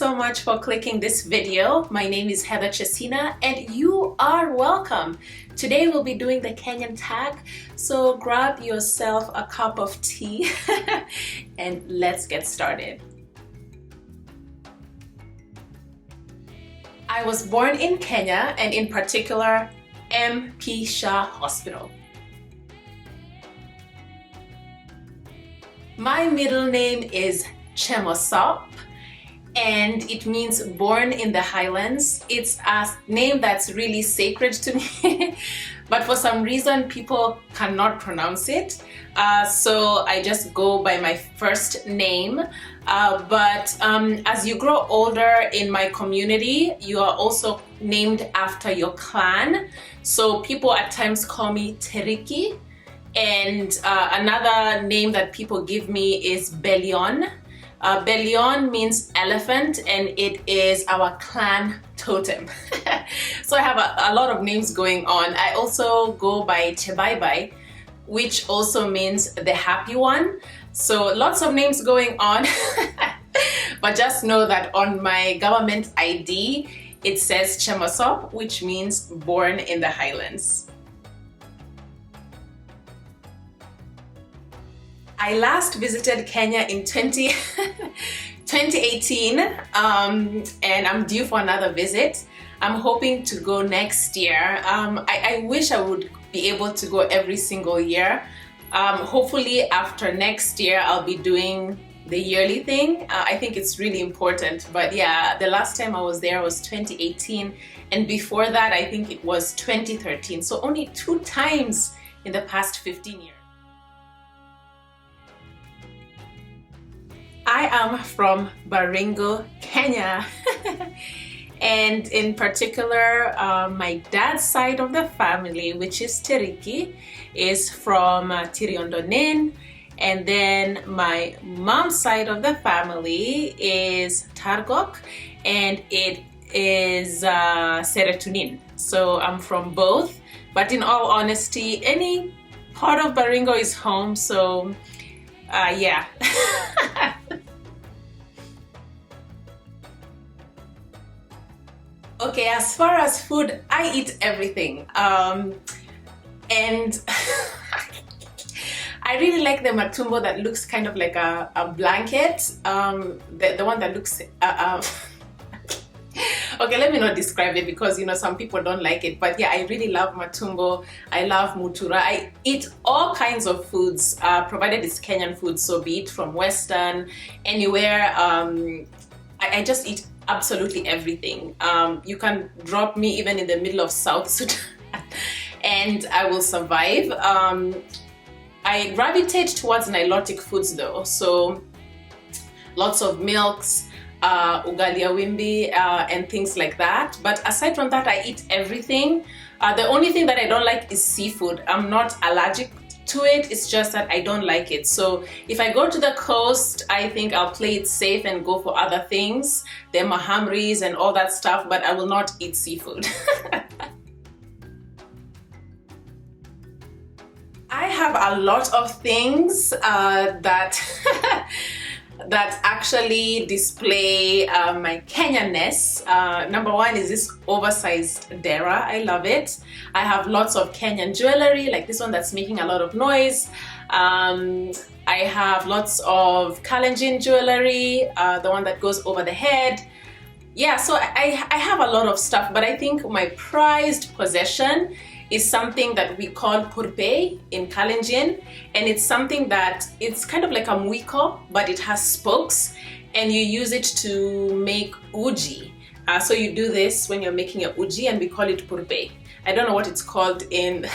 so much for clicking this video. My name is Chesiyna and you are welcome. Today we'll be doing the Kenyan Tag, so grab yourself a cup of tea and let's get started. I was born in Kenya, and in particular, MP Shah Hospital. My middle name is Chemosop, and it means born in the highlands. It's a name that's really sacred to me, but for some reason people cannot pronounce it. So I just go by my first name. But as you grow older in my community, you are also named after your clan. So people at times call me Teriki. And another name that people give me is Belion. Belion means elephant, and it is our clan totem. So I have a lot of names going on. I also go by Chebaibai, which also means the happy one. So lots of names going on. But just know that on my government ID, it says Chemosop, which means born in the highlands. I last visited Kenya in 2018, and I'm due for another visit. I'm hoping to go next year. I wish I would be able to go every single year. Hopefully after next year, I'll be doing the yearly thing. I think it's really important. But yeah, the last time I was there was 2018, and before that, I think it was 2013. So only 2 times in the past 15 years. I am from Baringo, Kenya. And in particular, my dad's side of the family, which is Teriki, is from Tiriondonen. And then my mom's side of the family is Targok, and it is Seretunin. So I'm from both. But in all honesty, any part of Baringo is home. So yeah. Okay, as far as food, I eat everything. And I really like the matumbo that looks kind of like a blanket. The one that looks... Okay, let me not describe it because, you know, some people don't like it. But yeah, I really love matumbo. I love mutura. I eat all kinds of foods, provided it's Kenyan food. So be it from Western, anywhere. I just eat absolutely everything. You can drop me even in the middle of South Sudan and I will survive. I gravitate towards Nilotic foods though. So lots of milks, ugali ya wimbi, and things like that. But aside from that, I eat everything. The only thing that I don't like is seafood. I'm not allergic to it, it's just that I don't like it. So if I go to the coast, I think I'll play it safe and go for other things, the mahamris and all that stuff, but I will not eat seafood. I have a lot of things that that actually display my Kenyanness. Number one is this oversized dera. I love it. I have lots of Kenyan jewelry, like this one that's making a lot of noise. I have lots of Kalenjin jewelry, the one that goes over the head. Yeah, so I have a lot of stuff, but I think my prized possession is something that we call purpe in Kalenjin, and it's something that it's kind of like a mwiko, but it has spokes, and you use it to make uji. So you do this when you're making a uji, and we call it purpe. I don't know what it's called in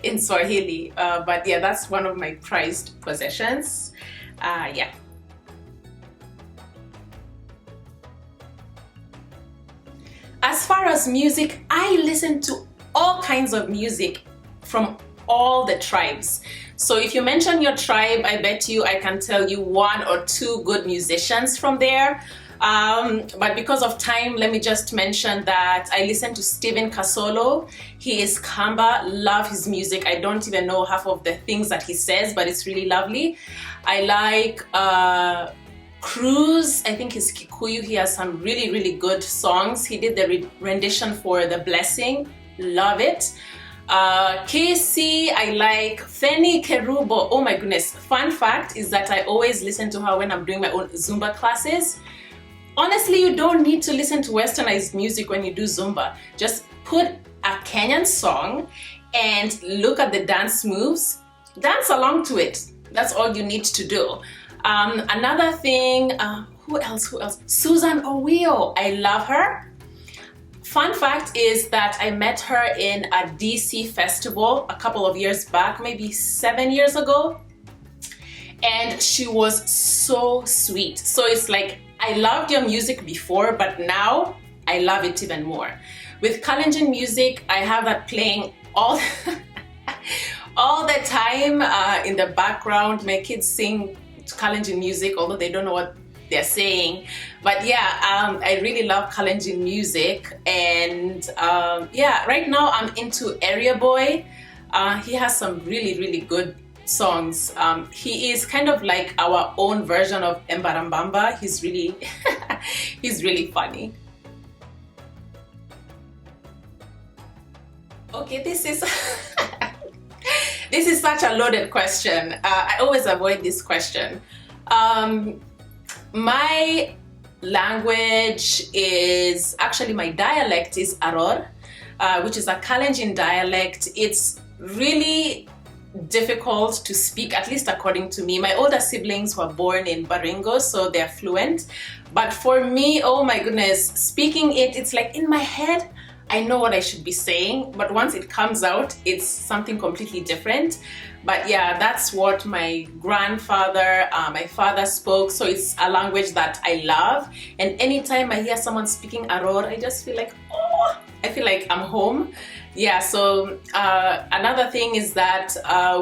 in Swahili, but yeah, that's one of my prized possessions. Yeah. As far as music, I listen to all kinds of music from all the tribes. So if you mention your tribe, I bet you I can tell you 1 or 2 good musicians from there. But because of time, let me just mention that I listen to Stephen Kasolo. He is Kamba, love his music. I don't even know half of the things that he says, but it's really lovely. I like Cruz, I think he's Kikuyu. He has some really, really good songs. He did the rendition for The Blessing. Love it. Casey, I like. Feni Kerubo, oh my goodness. Fun fact is that I always listen to her when I'm doing my own Zumba classes. Honestly, you don't need to listen to westernized music when you do Zumba. Just put a Kenyan song and look at the dance moves. Dance along to it. That's all you need to do. Another thing, who else? Susan Owio, I love her. Fun fact is that I met her in a DC festival a couple of years back, maybe 7 years ago. And she was so sweet. So it's like, I loved your music before, but now I love it even more. With Kalenjin music, I have that playing all the time in the background. My kids sing Kalenjin music, although they don't know what they're saying. But yeah, I really love Kalenjin music. And yeah, right now I'm into Area Boy. He has some really, really good songs. He is kind of like our own version of Mbarambamba. He's really, he's really funny. Okay, this is this is such a loaded question. I always avoid this question. My language is actually, my dialect is Aror, which is a Kalenjin dialect. It's really difficult to speak, at least according to me. My older siblings were born in Baringo, so they're fluent. But for me, oh my goodness, speaking it, it's like in my head, I know what I should be saying, but once it comes out, it's something completely different. But yeah, that's what my grandfather, my father spoke, so it's a language that I love. And anytime I hear someone speaking Aror, I just feel like, oh, I feel like I'm home. Yeah, so another thing is that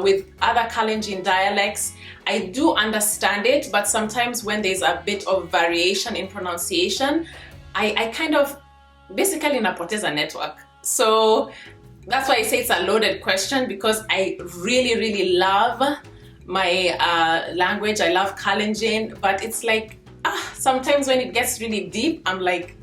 with other Kalenjin dialects, I do understand it, but sometimes when there's a bit of variation in pronunciation, I kind of basically napoteza network. So that's why I say it's a loaded question, because I really, really love my language. I love Kalenjin, but it's like, sometimes when it gets really deep, I'm like,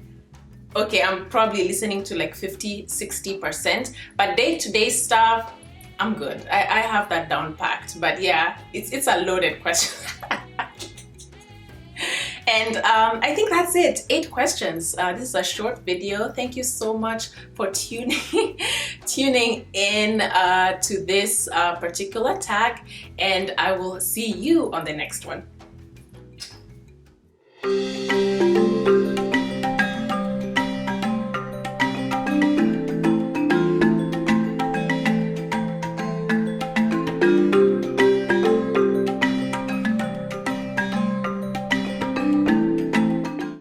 okay, I'm probably listening to like 50-60%, but day-to-day stuff, I'm good. I have that down packed. But yeah, it's a loaded question. And I think that's it. 8 questions. This is a short video. Thank you so much for tuning in to this particular tag, and I will see you on the next one.